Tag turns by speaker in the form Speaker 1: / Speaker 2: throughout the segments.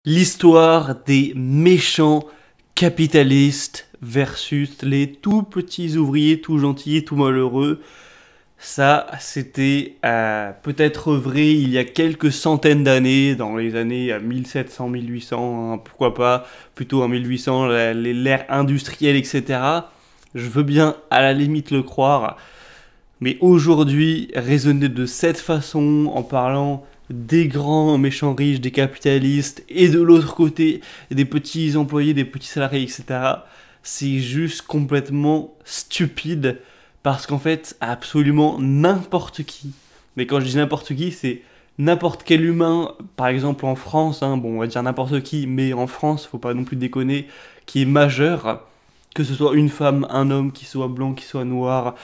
Speaker 1: L'histoire des méchants capitalistes versus les tout petits ouvriers, tout gentils et tout malheureux. Ça, c'était peut-être vrai il y a quelques centaines d'années, dans les années 1700, 1800, hein, pourquoi pas, plutôt en 1800, l'ère industrielle, etc. Je veux bien à la limite le croire, mais aujourd'hui, raisonner de cette façon, en parlant des grands méchants riches, des capitalistes, et de l'autre côté, des petits employés, des petits salariés, etc., c'est juste complètement stupide, parce qu'en fait, absolument n'importe qui, mais quand je dis n'importe qui, c'est n'importe quel humain, par exemple en France, hein, bon, on va dire n'importe qui, mais en France, faut pas non plus déconner, qui est majeur, que ce soit une femme, un homme, qui soit blanc, qui soit noir,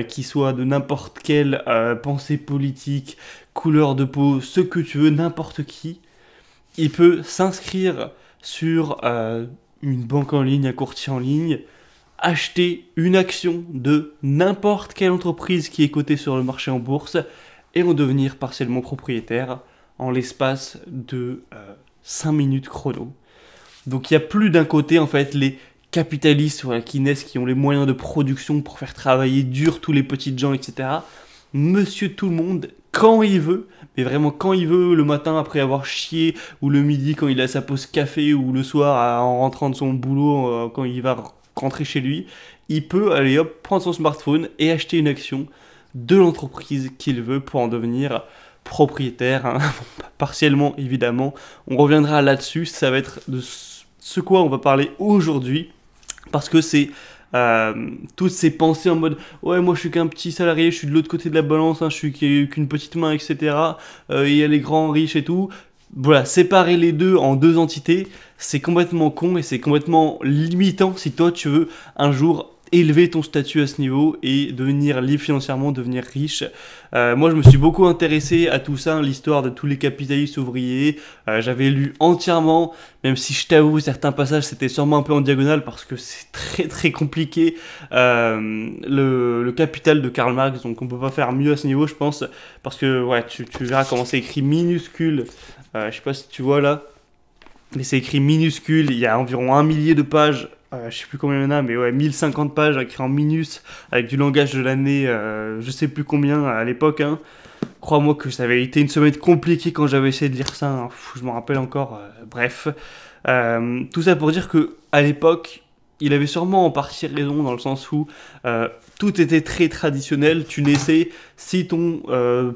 Speaker 1: qui soit de n'importe quelle pensée politique, couleur de peau, ce que tu veux, n'importe qui, il peut s'inscrire sur une banque en ligne, un courtier en ligne, acheter une action de n'importe quelle entreprise qui est cotée sur le marché en bourse et en devenir partiellement propriétaire en l'espace de 5 minutes chrono. Donc il y a plus d'un côté en fait les capitalistes voilà, qui naissent, qui ont les moyens de production pour faire travailler dur tous les petits gens, etc. Monsieur tout le monde, quand il veut, mais vraiment quand il veut, le matin après avoir chié, ou le midi quand il a sa pause café, ou le soir en rentrant de son boulot, quand il va rentrer chez lui, il peut aller hop, prendre son smartphone et acheter une action de l'entreprise qu'il veut pour en devenir propriétaire, hein. Partiellement évidemment. On reviendra là-dessus, ça va être de ce quoi on va parler aujourd'hui, parce que c'est toutes ces pensées en mode ouais moi je suis qu'un petit salarié, je suis de l'autre côté de la balance, hein, je suis qu'une petite main, etc. Il y a les grands riches et tout. Voilà, séparer les deux en deux entités, c'est complètement con et c'est complètement limitant si toi tu veux un jour élever ton statut à ce niveau et devenir libre financièrement, devenir riche. Moi je me suis beaucoup intéressé à tout ça, l'histoire de tous les capitalistes ouvriers. J'avais lu entièrement, même si je t'avoue certains passages c'était sûrement un peu en diagonale parce que c'est très très compliqué. Le Capital de Karl Marx, donc on peut pas faire mieux à ce niveau je pense, parce que ouais tu verras comment c'est écrit minuscule. Je sais pas si tu vois là, mais c'est écrit minuscule, il y a environ 1 millier de pages, je sais plus combien il y en a, mais ouais, 1050 pages écrites en minus, avec du langage de l'année, je sais plus combien à l'époque, hein. Crois-moi que ça avait été une semaine compliquée quand j'avais essayé de lire ça, hein. Je m'en rappelle encore, bref. Tout ça pour dire que à l'époque, il avait sûrement en partie raison dans le sens où tout était très traditionnel. Tu naissais, si ton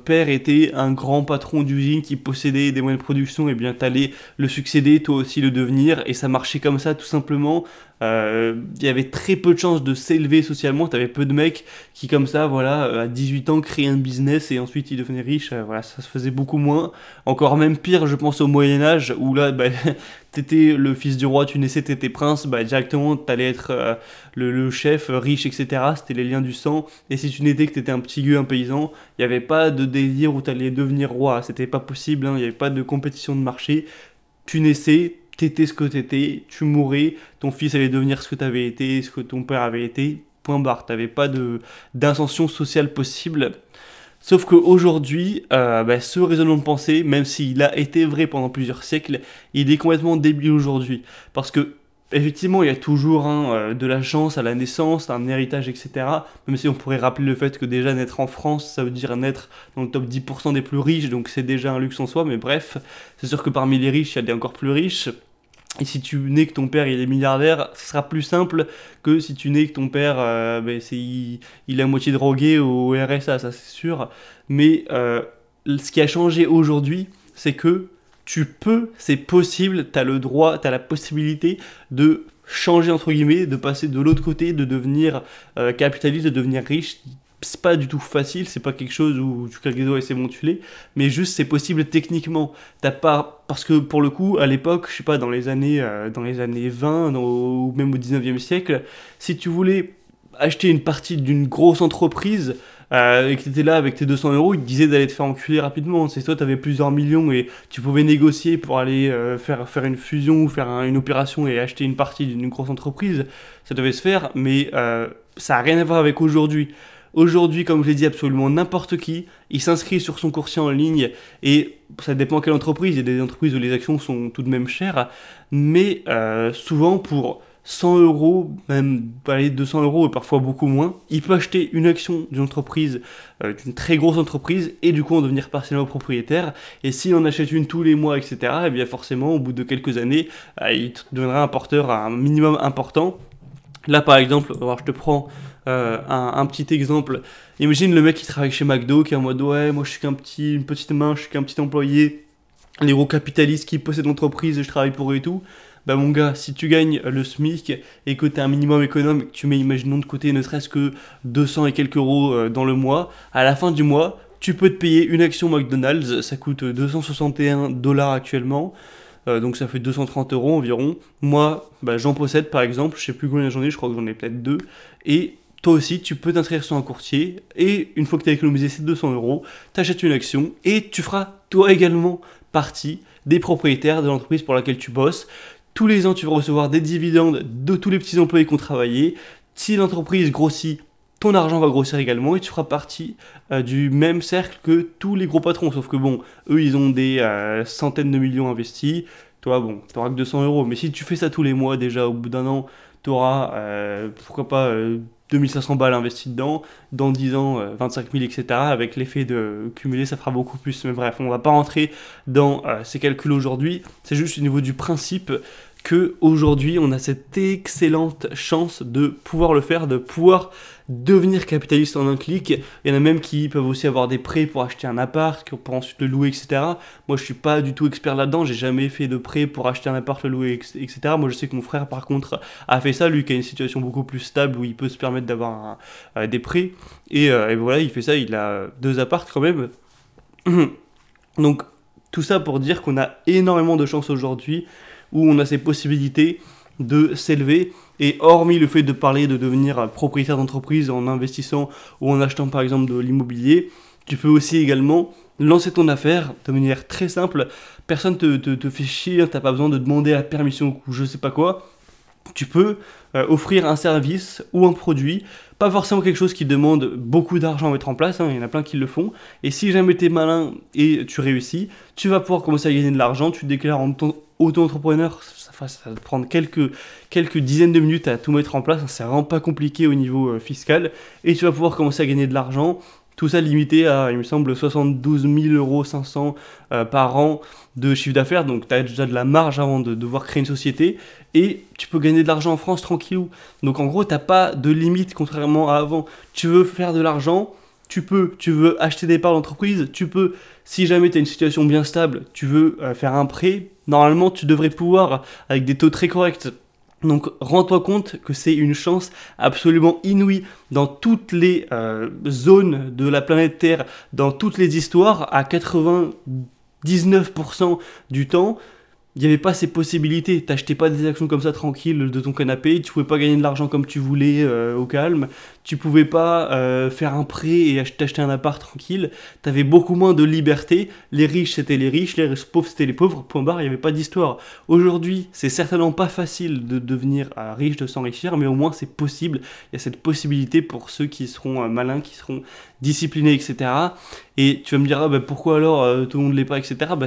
Speaker 1: père était un grand patron d'usine qui possédait des moyens de production, et bien t'allais le succéder, toi aussi le devenir, et ça marchait comme ça tout simplement. Il y avait très peu de chances de s'élever socialement, t'avais peu de mecs qui comme ça, voilà, à 18 ans créaient un business et ensuite ils devenaient riches, voilà, ça se faisait beaucoup moins. Encore même pire, je pense au Moyen-Âge, où là, bah, t'étais le fils du roi, tu naissais, t'étais prince, bah directement t'allais être le chef riche, etc. C'était les liens du sang. Et si tu n'étais que t'étais un petit gueux, un paysan, il n'y avait pas de délire où t'allais devenir roi. C'était pas possible, hein, il n'y avait pas de compétition de marché. Tu naissais, t'étais ce que t'étais, tu mourais, ton fils allait devenir ce que t'avais été, ce que ton père avait été. Point barre. T'avais pas d'ascension sociale possible. Sauf qu'aujourd'hui, ce raisonnement de pensée, même s'il a été vrai pendant plusieurs siècles, il est complètement débile aujourd'hui. Parce que, effectivement, il y a toujours de la chance à la naissance, un héritage, etc. Même si on pourrait rappeler le fait que déjà naître en France, ça veut dire naître dans le top 10% des plus riches, donc c'est déjà un luxe en soi, mais bref, c'est sûr que parmi les riches, il y a des encore plus riches. Et si tu nais que ton père il est milliardaire, ce sera plus simple que si tu nais que ton père il est à moitié drogué au RSA, ça c'est sûr. Mais ce qui a changé aujourd'hui, c'est que tu peux, c'est possible, tu as le droit, tu as la possibilité de changer entre guillemets, de passer de l'autre côté, de devenir capitaliste, de devenir riche. C'est pas du tout facile, c'est pas quelque chose où tu claques les doigts et c'est bon, tu l'es, mais juste c'est possible techniquement. T'as pas, parce que pour le coup, à l'époque, je sais pas, dans les années 20, ou même au 19e siècle, si tu voulais acheter une partie d'une grosse entreprise et que tu étais là avec tes 200 euros, ils te disaient d'aller te faire enculer rapidement. C'est toi, tu avais plusieurs millions et tu pouvais négocier pour aller faire une fusion ou faire une opération et acheter une partie d'une grosse entreprise. Ça devait se faire, mais ça n'a rien à voir avec aujourd'hui. Aujourd'hui, comme je l'ai dit, absolument n'importe qui, il s'inscrit sur son courtier en ligne et ça dépend quelle entreprise. Il y a des entreprises où les actions sont tout de même chères, mais souvent pour 100 euros, même allez, 200 euros et parfois beaucoup moins, il peut acheter une action d'une entreprise, d'une très grosse entreprise, et du coup en devenir partiellement propriétaire. Et s'il en achète une tous les mois, etc., et bien forcément, au bout de quelques années, il deviendra un porteur à un minimum important. Là, par exemple, alors je te prends un petit exemple. Imagine le mec qui travaille chez McDo, qui est en mode ouais, moi je suis une petite main, je suis qu'un petit employé, les gros capitalistes qui possèdent l'entreprise, je travaille pour eux et tout. Bah mon gars, si tu gagnes le SMIC et que tu as un minimum économe, que tu mets, imaginons de côté ne serait-ce que 200 et quelques euros dans le mois, à la fin du mois, tu peux te payer une action McDonald's, ça coûte 261 dollars actuellement, donc ça fait 230 euros environ. Moi, bah, j'en possède par exemple, je sais plus combien j'en ai, je crois que j'en ai peut-être deux, et toi aussi, tu peux t'inscrire sur un courtier, et une fois que tu as économisé ces 200 euros, tu achètes une action, et tu feras toi également partie des propriétaires de l'entreprise pour laquelle tu bosses. Tous les ans, tu vas recevoir des dividendes de tous les petits employés qui ont travaillé. Si l'entreprise grossit, ton argent va grossir également et tu feras partie du même cercle que tous les gros patrons. Sauf que bon, eux, ils ont des centaines de millions investis. Toi, bon, tu n'auras que 200 euros. Mais si tu fais ça tous les mois, déjà, au bout d'un an, tu auras, pourquoi pas, 2500 balles investies dedans. Dans 10 ans, 25 000, etc. Avec l'effet de cumuler, ça fera beaucoup plus. Mais bref, on ne va pas rentrer dans ces calculs aujourd'hui. C'est juste au niveau du principe que aujourd'hui on a cette excellente chance de pouvoir le faire, de pouvoir devenir capitaliste en un clic. Il y en a même qui peuvent aussi avoir des prêts pour acheter un appart, pour ensuite le louer, etc. Moi je suis pas du tout expert là-dedans, j'ai jamais fait de prêt pour acheter un appart, le louer, etc. Moi je sais que mon frère par contre a fait ça, lui qui a une situation beaucoup plus stable où il peut se permettre d'avoir des prêts. Et voilà, il fait ça, il a 2 apparts quand même. Donc tout ça pour dire qu'on a énormément de chance aujourd'hui où on a ces possibilités de s'élever. Et hormis le fait de parler de devenir propriétaire d'entreprise en investissant ou en achetant par exemple de l'immobilier, tu peux aussi également lancer ton affaire de manière très simple. Personne te fait chier, t'as pas besoin de demander la permission ou je sais pas quoi. Tu peux offrir un service ou un produit, pas forcément quelque chose qui demande beaucoup d'argent à mettre en place, hein, il y en a plein qui le font, et si jamais tu es malin et tu réussis, tu vas pouvoir commencer à gagner de l'argent, tu te déclares en auto-entrepreneur, ça va te prendre quelques dizaines de minutes à tout mettre en place, hein, c'est vraiment pas compliqué au niveau fiscal, et tu vas pouvoir commencer à gagner de l'argent. Tout ça limité à, il me semble, 72 500 € par an de chiffre d'affaires. Donc, tu as déjà de la marge avant de devoir créer une société. Et tu peux gagner de l'argent en France tranquillou. Donc, en gros, tu n'as pas de limite, contrairement à avant. Tu veux faire de l'argent, tu peux. Tu veux acheter des parts d'entreprise, tu peux. Si jamais tu as une situation bien stable, tu veux faire un prêt, normalement, tu devrais pouvoir, avec des taux très corrects. Donc rends-toi compte que c'est une chance absolument inouïe dans toutes les zones de la planète Terre, dans toutes les histoires, à 99% du temps, il n'y avait pas ces possibilités. Tu n'achetais pas des actions comme ça tranquille de ton canapé, tu pouvais pas gagner de l'argent comme tu voulais au calme, tu pouvais pas faire un prêt et t'acheter un appart tranquille, tu avais beaucoup moins de liberté, les riches c'était les riches, les pauvres c'était les pauvres, point barre, il n'y avait pas d'histoire. Aujourd'hui, c'est certainement pas facile de devenir riche, de s'enrichir, mais au moins c'est possible, il y a cette possibilité pour ceux qui seront malins, qui seront disciplinés, etc. Et tu vas me dire, ah, bah, pourquoi alors tout le monde ne l'est pas, etc. Bah,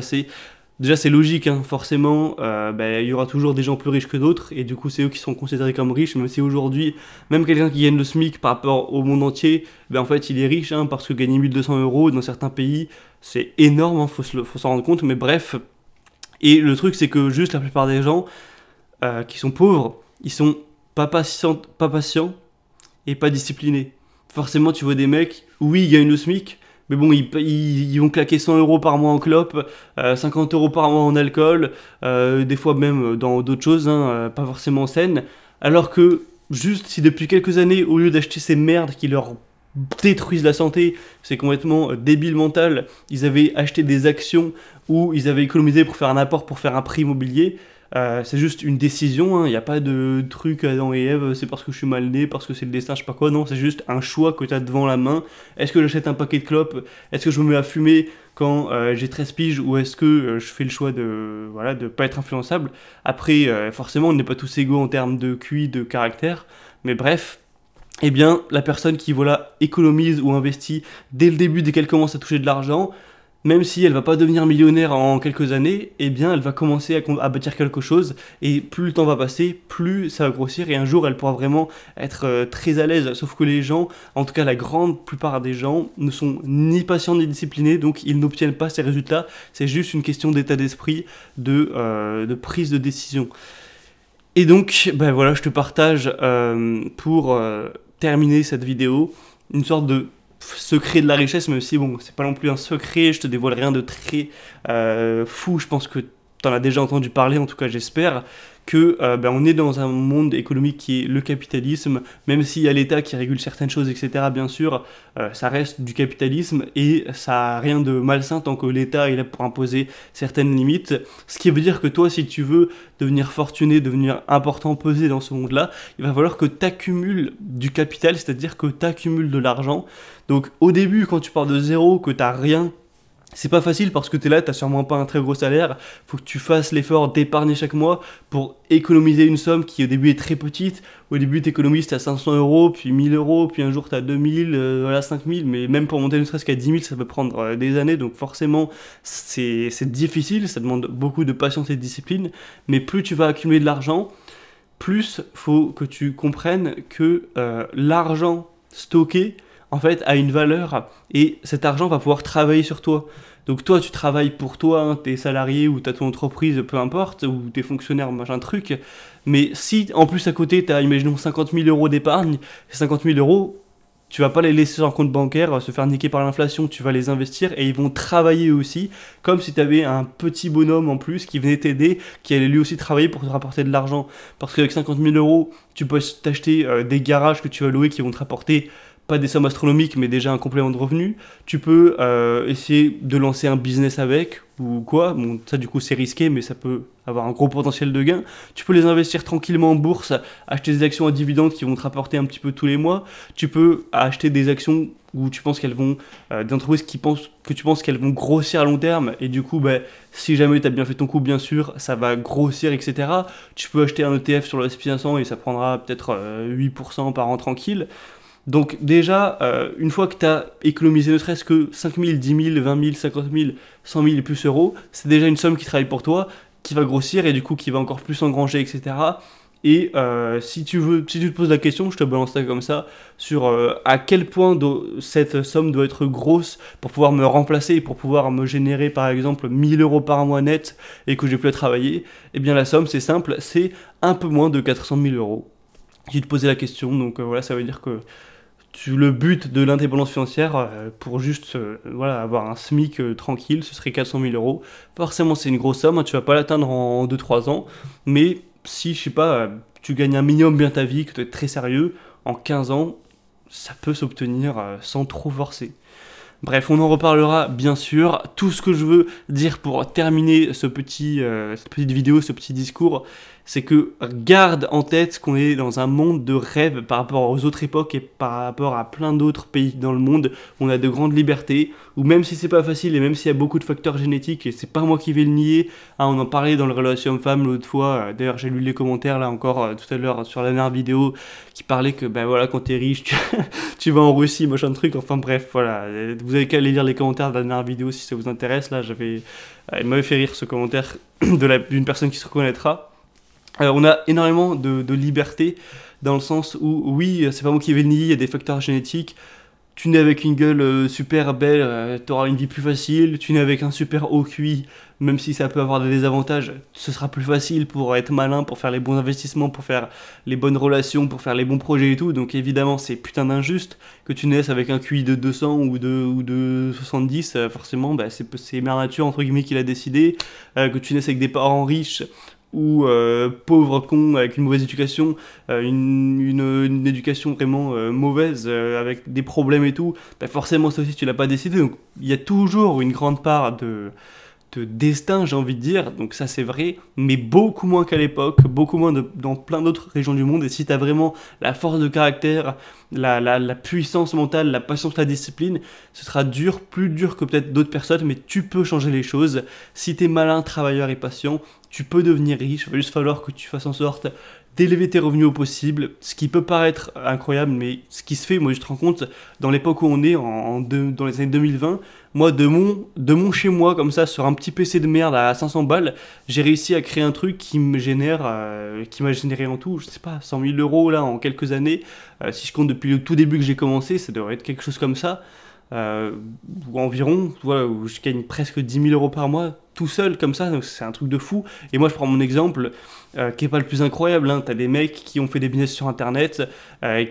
Speaker 1: déjà c'est logique, hein, forcément, il y aura toujours des gens plus riches que d'autres, et du coup c'est eux qui seront considérés comme riches, même si aujourd'hui, même quelqu'un qui gagne le SMIC par rapport au monde entier, en fait il est riche, hein, parce que gagner 1200 € dans certains pays, c'est énorme, hein, faut s'en rendre compte, mais bref. Et le truc c'est que juste la plupart des gens qui sont pauvres, ils sont pas patients et pas disciplinés. Forcément tu vois des mecs, oui ils gagnent le SMIC, mais bon, ils vont claquer 100 € par mois en clope, 50 € par mois en alcool, des fois même dans d'autres choses, hein, pas forcément saines. Alors que, juste si depuis quelques années, au lieu d'acheter ces merdes qui leur détruisent la santé, c'est complètement débile mental, ils avaient acheté des actions ou ils avaient économisé pour faire un apport pour faire un prêt immobilier. C'est juste une décision, il n'y a pas de truc Adam et Ève, c'est parce que je suis mal né, parce que c'est le destin, je sais pas quoi, non, c'est juste un choix que tu as devant la main. Est-ce que j'achète un paquet de clopes? Est-ce que je me mets à fumer quand j'ai 13 piges, ou est-ce que je fais le choix de pas être influençable? Après, forcément, on n'est pas tous égaux en termes de QI, de caractère, mais bref, eh bien, la personne qui, voilà, économise ou investit dès le début, dès qu'elle commence à toucher de l'argent, même si elle va pas devenir millionnaire en quelques années, eh bien, elle va commencer à bâtir quelque chose, et plus le temps va passer, plus ça va grossir, et un jour, elle pourra vraiment être très à l'aise. Sauf que les gens, en tout cas la grande plupart des gens, ne sont ni patients ni disciplinés, donc ils n'obtiennent pas ces résultats. C'est juste une question d'état d'esprit, de prise de décision. Et donc, ben voilà, je te partage pour terminer cette vidéo une sorte de secret de la richesse, même si bon, c'est pas non plus un secret, je te dévoile rien de très fou, je pense que t'en as déjà entendu parler, en tout cas j'espère, que ben, on est dans un monde économique qui est le capitalisme, même s'il y a l'État qui régule certaines choses, etc., bien sûr, ça reste du capitalisme, et ça a rien de malsain tant que l'État est là pour imposer certaines limites, ce qui veut dire que toi, si tu veux devenir fortuné, devenir important, pesé dans ce monde-là, il va falloir que tu accumules du capital, c'est-à-dire que tu accumules de l'argent. Donc au début, quand tu pars de zéro, que tu n'as rien, c'est pas facile parce que tu es là, tu sûrement pas un très gros salaire, faut que tu fasses l'effort d'épargner chaque mois pour économiser une somme qui au début est très petite. Au début tu économises, à 500 euros, puis 1000 euros, puis un jour tu as 2000, voilà 5000, mais même pour monter ne serait-ce qu'à 10 000 ça peut prendre des années, donc forcément c'est difficile, ça demande beaucoup de patience et de discipline, mais plus tu vas accumuler de l'argent, plus faut que tu comprennes que l'argent stocké en fait a une valeur, et cet argent va pouvoir travailler sur toi. Donc toi tu travailles pour toi, hein, t'es salarié ou t'as ton entreprise, peu importe, ou t'es fonctionnaire, machin truc, mais si en plus à côté t'as, imaginons, 50 000 euros d'épargne, ces 50 000 euros, tu vas pas les laisser sur un compte bancaire, se faire niquer par l'inflation, tu vas les investir et ils vont travailler aussi, comme si tu avais un petit bonhomme en plus qui venait t'aider, qui allait lui aussi travailler pour te rapporter de l'argent. Parce qu'avec 50 000 euros, tu peux t'acheter des garages que tu vas louer qui vont te rapporter pas des sommes astronomiques, mais déjà un complément de revenu. Tu peux essayer de lancer un business avec, ou quoi. Bon, ça du coup c'est risqué, mais ça peut avoir un gros potentiel de gain. Tu peux les investir tranquillement en bourse, acheter des actions à dividendes qui vont te rapporter un petit peu tous les mois. Tu peux acheter des actions où tu penses qu'elles vont, des entreprises que tu penses qu'elles vont grossir à long terme, et du coup, bah, si jamais tu as bien fait ton coup, bien sûr, ça va grossir, etc. Tu peux acheter un ETF sur le SP500 et ça prendra peut-être 8% par an tranquille. Donc déjà, une fois que tu as économisé ne serait-ce que 5 000, 10 000, 20 000, 50 000, 100 000 et plus euros, c'est déjà une somme qui travaille pour toi, qui va grossir et du coup qui va encore plus engranger, etc. Et si tu te poses la question, je te balance ça comme ça, sur à quel point cette somme doit être grosse pour pouvoir me remplacer et pour pouvoir me générer par exemple 1000 euros par mois net et que j'ai plus à travailler, eh bien la somme c'est simple, c'est un peu moins de 400 000 euros. Tu te posais la question, donc voilà, ça veut dire que le but de l'indépendance financière, pour juste voilà, avoir un SMIC tranquille, ce serait 400 000 euros. Forcément, c'est une grosse somme, hein, tu vas pas l'atteindre en 2-3 ans, mais si, je sais pas, tu gagnes un minimum bien ta vie, que tu es très sérieux, en 15 ans, ça peut s'obtenir sans trop forcer. Bref, on en reparlera bien sûr. Tout ce que je veux dire pour terminer cette petite vidéo, ce petit discours, c'est que garde en tête qu'on est dans un monde de rêve par rapport aux autres époques et par rapport à plein d'autres pays dans le monde où on a de grandes libertés, où même si c'est pas facile et même s'il y a beaucoup de facteurs génétiques, et c'est pas moi qui vais le nier, hein, on en parlait dans le relation homme-femme l'autre fois, d'ailleurs j'ai lu les commentaires là encore tout à l'heure sur la dernière vidéo qui parlait que ben voilà, quand t'es riche tu vas en Russie, machin de truc, enfin bref, voilà, vous avez qu'à aller lire les commentaires de la dernière vidéo si ça vous intéresse. Là il m'avait fait rire ce commentaire d'une personne qui se reconnaîtra. On a énormément de liberté dans le sens où, oui, c'est pas moi qui vais le nier, il y a des facteurs génétiques. Tu nais avec une gueule super belle, tu auras une vie plus facile. Tu nais avec un super haut QI, même si ça peut avoir des désavantages, ce sera plus facile pour être malin, pour faire les bons investissements, pour faire les bonnes relations, pour faire les bons projets et tout. Donc évidemment, c'est putain d'injuste que tu naisses avec un QI de 200 ou de 70. Forcément, bah, c'est mère nature, entre guillemets, qui l'a décidé. Que tu naisses avec des parents riches ou pauvre con avec une mauvaise éducation, une éducation vraiment mauvaise, avec des problèmes et tout, bah forcément ça aussi tu l'as pas décidé. Donc il y a toujours une grande part de destin, j'ai envie de dire, donc ça c'est vrai, mais beaucoup moins qu'à l'époque, beaucoup moins dans plein d'autres régions du monde. Et si tu as vraiment la force de caractère, la puissance mentale, la patience, la discipline, ce sera dur, plus dur que peut-être d'autres personnes, mais tu peux changer les choses. Si tu es malin, travailleur et patient, tu peux devenir riche. Il va juste falloir que tu fasses en sorte d'élever tes revenus au possible, ce qui peut paraître incroyable, mais ce qui se fait, moi je te rends compte, dans l'époque où on est, dans les années 2020, moi de mon chez moi, comme ça, sur un petit PC de merde à 500 balles, j'ai réussi à créer un truc qui me génère, qui m'a généré en tout, je sais pas, 100 000 euros là en quelques années. Si je compte depuis le tout début que j'ai commencé, ça devrait être quelque chose comme ça. Ou environ, voilà, où je gagne presque 10 000 euros par mois tout seul comme ça, donc c'est un truc de fou. Et moi je prends mon exemple qui est pas le plus incroyable, hein. T'as des mecs qui ont fait des business sur internet,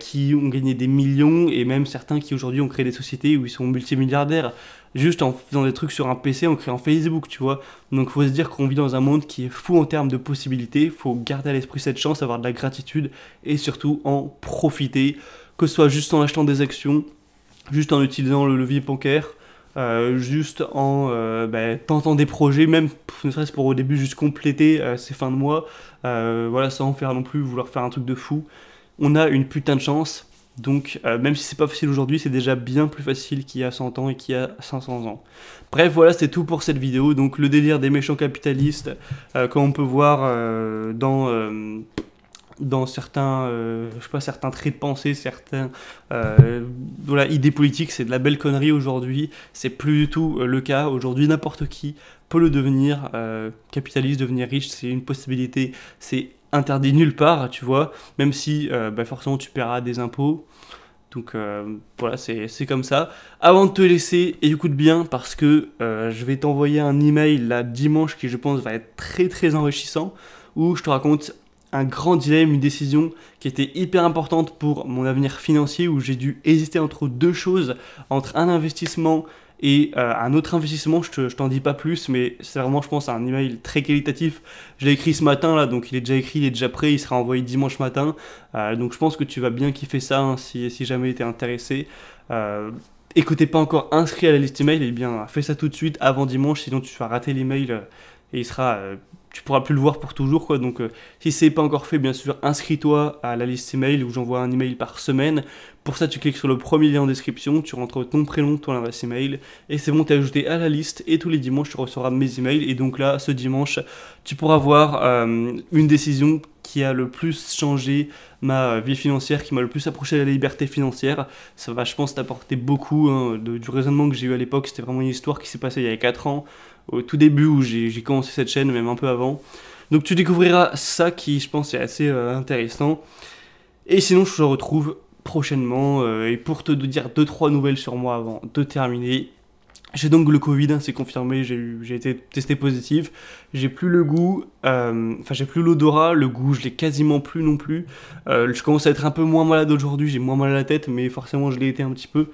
Speaker 1: qui ont gagné des millions, et même certains qui aujourd'hui ont créé des sociétés où ils sont multimilliardaires juste en faisant des trucs sur un PC, en créant Facebook, tu vois. Donc faut se dire qu'on vit dans un monde qui est fou en termes de possibilités, faut garder à l'esprit cette chance, avoir de la gratitude et surtout en profiter, que ce soit juste en achetant des actions, juste en utilisant le levier bancaire, juste en tentant des projets, même ne serait-ce pour au début juste compléter ces fins de mois, voilà, sans faire non plus vouloir faire un truc de fou. On a une putain de chance, donc même si c'est pas facile aujourd'hui, c'est déjà bien plus facile qu'il y a 100 ans et qu'il y a 500 ans. Bref, voilà, c'est tout pour cette vidéo. Donc le délire des méchants capitalistes, comme on peut voir dans certains, je sais pas, certains traits de pensée, certains voilà, idées politiques, c'est de la belle connerie aujourd'hui. C'est plus du tout le cas. Aujourd'hui, n'importe qui peut le devenir. Capitaliste, devenir riche, c'est une possibilité. C'est interdit nulle part, tu vois. Même si forcément tu paieras des impôts. Donc voilà, c'est comme ça. Avant de te laisser, écoute bien parce que je vais t'envoyer un email là dimanche qui je pense va être très très enrichissant, où je te raconte un grand dilemme, une décision qui était hyper importante pour mon avenir financier, où j'ai dû hésiter entre deux choses, entre un investissement et un autre investissement. Je t'en dis pas plus, mais c'est vraiment, je pense, un email très qualitatif. Je l'ai écrit ce matin là, donc il est déjà écrit, il est déjà prêt, il sera envoyé dimanche matin. Donc je pense que tu vas bien kiffer ça, hein, si jamais tu es intéressé. Et que t'es pas encore inscrit à la liste email, eh bien fais ça tout de suite avant dimanche, sinon tu vas rater l'email et il sera, tu pourras plus le voir pour toujours, quoi. Donc si c'est pas encore fait, bien sûr, inscris-toi à la liste email où j'envoie un email par semaine. Pour ça, tu cliques sur le premier lien en description, tu rentres ton prénom, ton adresse email, et c'est bon, t'es ajouté à la liste, et tous les dimanches, tu recevras mes emails. Et donc là, ce dimanche, tu pourras voir une décision qui a le plus changé ma vie financière, qui m'a le plus approché de la liberté financière. Ça va, je pense, t'apporter beaucoup, hein, du raisonnement que j'ai eu à l'époque. C'était vraiment une histoire qui s'est passée il y a 4 ans, au tout début où j'ai commencé cette chaîne, même un peu avant. Donc tu découvriras ça qui, je pense, est assez intéressant. Et sinon, je te retrouve prochainement, et pour te dire 2-3 nouvelles sur moi avant de terminer. J'ai donc le Covid, hein, c'est confirmé, j'ai été testé positif. J'ai plus le goût, j'ai plus l'odorat, le goût, je l'ai quasiment plus non plus. Je commence à être un peu moins malade aujourd'hui, j'ai moins mal à la tête, mais forcément je l'ai été un petit peu.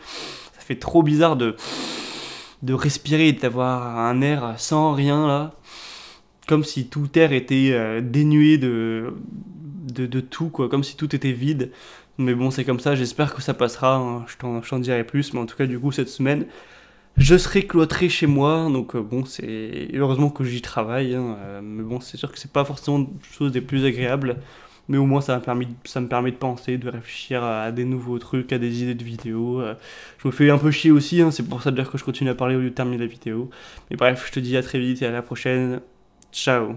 Speaker 1: Ça fait trop bizarre de respirer et d'avoir un air sans rien là. Comme si tout air était dénué de tout, quoi, comme si tout était vide. Mais bon, c'est comme ça, j'espère que ça passera, hein. Je t'en dirai plus, mais en tout cas, du coup, cette semaine, je serai cloîtré chez moi, donc bon, c'est heureusement que j'y travaille, hein, mais bon, c'est sûr que c'est pas forcément une chose des plus agréables, mais au moins ça me permet de penser, de réfléchir à des nouveaux trucs, à des idées de vidéos. Je me fais un peu chier aussi, hein, c'est pour ça dire que je continue à parler au lieu de terminer la vidéo. Mais bref, je te dis à très vite et à la prochaine. Ciao.